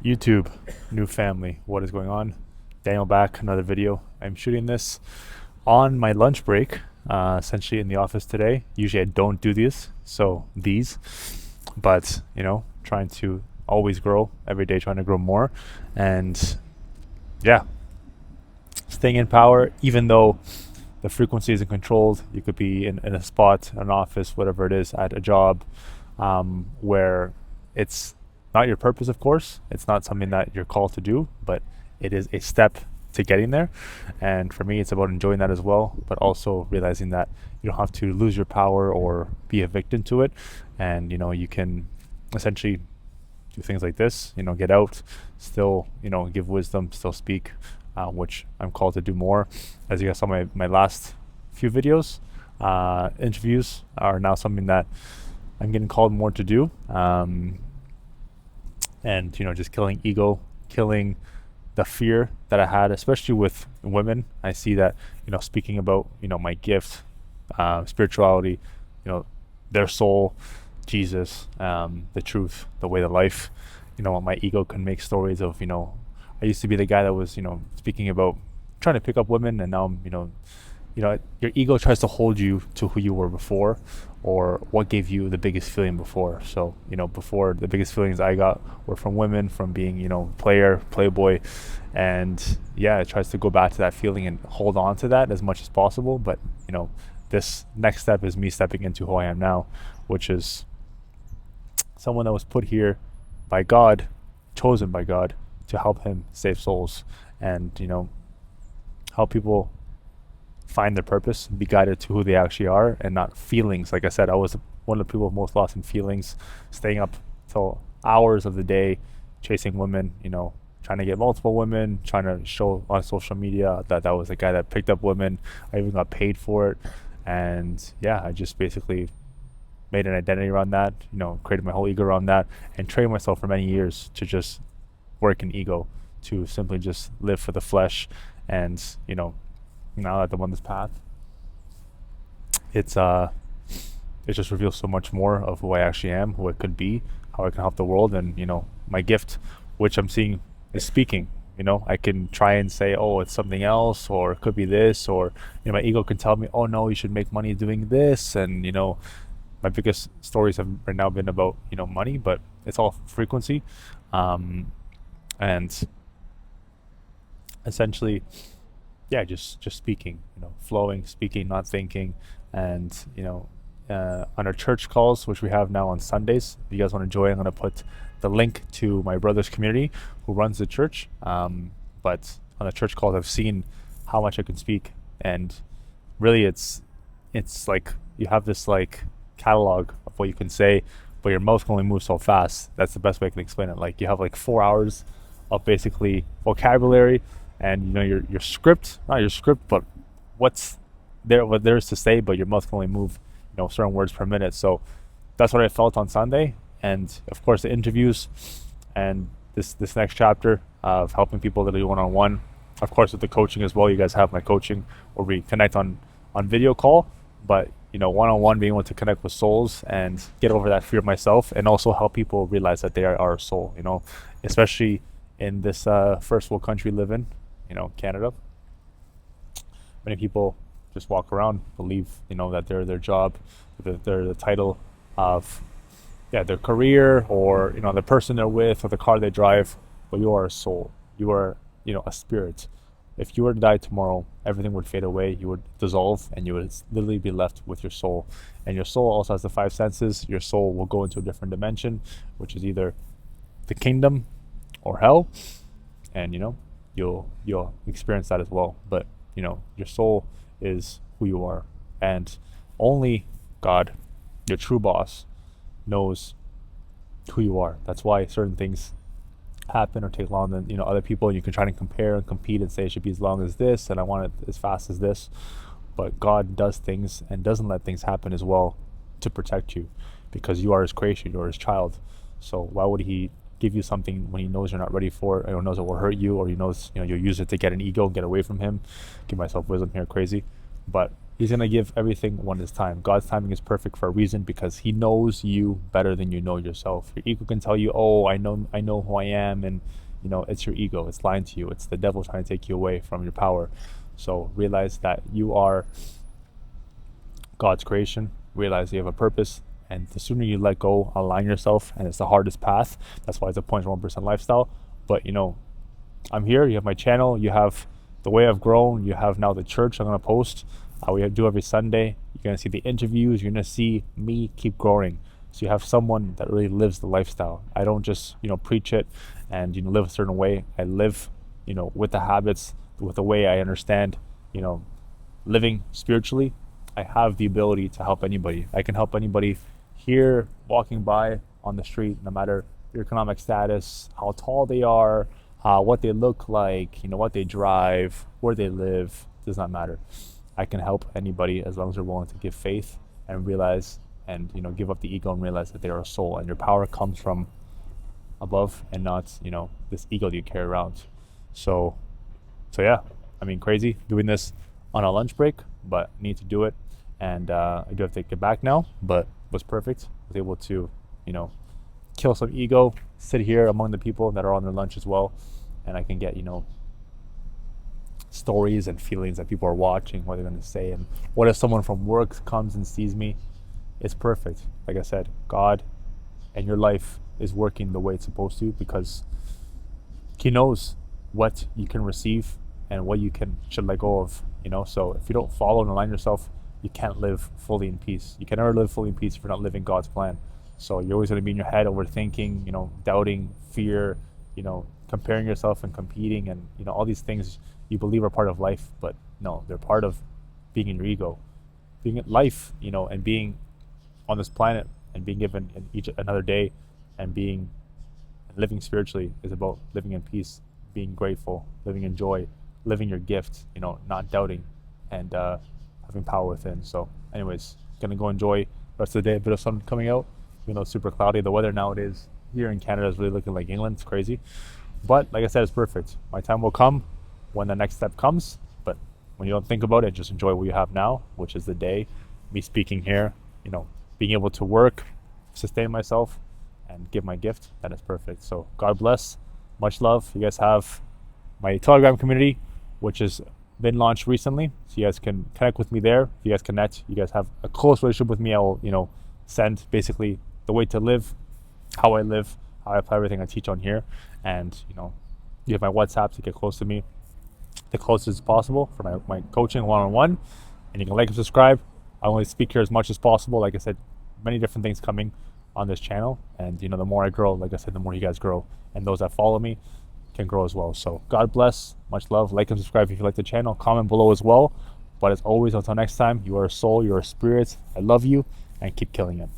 YouTube, new family, what is going on? Daniel back, another video. I'm shooting this on my lunch break, essentially in the office today. Usually I don't do these, but trying to always grow every day, trying to grow more, and yeah, staying in power, even though the frequency isn't controlled. You could be in a spot, an office, whatever it is, at a job where it's not your purpose, of course. It's not something that you're called to do, but it is a step to getting there. And for me, it's about enjoying that as well, but also realizing that you don't have to lose your power or be a victim to it. And, you can essentially do things like this, get out, still, give wisdom, still speak, which I'm called to do more. As you guys saw my last few videos, interviews are now something that I'm getting called more to do. And, just killing ego, killing the fear that I had, especially with women. I see that, speaking about, my gift, spirituality, their soul, Jesus, the truth, the way, the life, my ego can make stories of, I used to be the guy that was, speaking about trying to pick up women, and now I'm, your ego tries to hold you to who you were before, or what gave you the biggest feeling before. So, before, the biggest feelings I got were from women, from being, playboy. And yeah, it tries to go back to that feeling and hold on to that as much as possible. But, this next step is me stepping into who I am now, which is someone that was put here by God, chosen by God to help him save souls and, help people find their purpose, be guided to who they actually are, and not feelings. Like I said, I was one of the people most lost in feelings, staying up till hours of the day, chasing women, trying to get multiple women, trying to show on social media that I was the guy that picked up women. I even got paid for it. And yeah, I just basically made an identity around that, created my whole ego around that, and trained myself for many years to just work in ego, to simply just live for the flesh. And, now that I'm on this path, it's it just reveals so much more of who I actually am, who I could be, how I can help the world, and my gift, which I'm seeing, is speaking. I can try and say, oh, it's something else, or it could be this, or my ego can tell me, oh no, you should make money doing this, and my biggest stories have right now been about money, but it's all frequency, and essentially, yeah, just speaking, flowing, speaking, not thinking. And on our church calls, which we have now on Sundays, if you guys want to join, I'm going to put the link to my brother's community who runs the church. But on the church calls, I've seen how much I can speak, and really it's like you have this like catalog of what you can say, but your mouth can only move so fast. That's the best way I can explain it. Like, you have like 4 hours of basically vocabulary, and your script, not your script, but what there is to say, but your mouth can only move certain words per minute. So that's what I felt on Sunday. And of course, the interviews, and this next chapter of helping people that do one-on-one, of course, with the coaching as well. You guys have my coaching where we connect on video call, but one-on-one, being able to connect with souls and get over that fear of myself, and also help people realize that they are a soul, especially in this first world country we live in, Canada. Many people just walk around, believe, that they're their job, that they're the title of, their career, or, the person they're with, or the car they drive. But you are a soul. You are, a spirit. If you were to die tomorrow, everything would fade away. You would dissolve, and you would literally be left with your soul. And your soul also has the five senses. Your soul will go into a different dimension, which is either the kingdom or hell. And, you'll experience that as well. But your soul is who you are, and only God, your true boss, knows who you are. That's why certain things happen or take longer than other people. You can try to compare and compete and say it should be as long as this, and I want it as fast as this. But God does things and doesn't let things happen as well to protect you, because you are his creation, you're his child. So why would he give you something when he knows you're not ready for it, or knows it will hurt you, or he knows you'll use it to get an ego and get away from him? Give myself wisdom here, crazy. But He's going to give everything one his time. God's timing is perfect for a reason, because he knows you better than you know yourself. Your ego can tell you, oh, I know who I am. And, it's your ego. It's lying to you. It's the devil trying to take you away from your power. So realize that you are God's creation. Realize you have a purpose. And the sooner you let go, align yourself, and it's the hardest path. That's why it's a 0.1% lifestyle. But, I'm here. You have my channel. You have the way I've grown. You have now the church I'm going to post. We do every Sunday. You're going to see the interviews. You're going to see me keep growing. So you have someone that really lives the lifestyle. I don't just, preach it and, live a certain way. I live, with the habits, with the way I understand, living spiritually. I have the ability to help anybody. I can help anybody here walking by on the street, no matter your economic status, how tall they are, what they look like, what they drive, where they live, does not matter. I can help anybody as long as they're willing to give faith and realize and, give up the ego and realize that they are a soul, and your power comes from above and not, this ego that you carry around. So yeah, crazy doing this on a lunch break, but need to do it. And I do have to get back now, but it was perfect. I was able to, kill some ego, sit here among the people that are on their lunch as well, and I can get, stories and feelings that people are watching, what they're going to say. And what if someone from work comes and sees me? It's perfect. Like I said, God and your life is working the way it's supposed to, because he knows what you can receive and what you should let go of, so if you don't follow and align yourself, you can't live fully in peace. You can never live fully in peace if you're not living God's plan. So you're always going to be in your head overthinking, doubting, fear, comparing yourself and competing, and all these things you believe are part of life, but no, they're part of being in your ego. Being in life, and being on this planet and being given another day and living spiritually is about living in peace, being grateful, living in joy, living your gift, not doubting, and having power within. So anyways, gonna go enjoy the rest of the day. A bit of sun coming out, even though it's super cloudy. The weather nowadays here in Canada is really looking like England. It's crazy, but like I said, it's perfect. My time will come when the next step comes, but when you don't think about it, just enjoy what you have now, which is the day, me speaking here, being able to work, sustain myself, and give my gift. That is perfect. So God bless, much love. You guys have my Telegram community, which has been launched recently, so you guys can connect with me there. If you guys connect, you guys have a close relationship with me. I will send basically the way to live, how I live, how I apply everything I teach on here. And you have my WhatsApp to get close to me, the closest as possible for my coaching one-on-one. And you can like and subscribe. I only speak here as much as possible. Like I said, many different things coming on this channel, and the more I grow, like I said, the more you guys grow, and those that follow me can grow as well. So God bless, much love. Like and subscribe if you like the channel, comment below as well. But as always, until next time, you are a soul, you are a spirit. I love you, and keep killing it.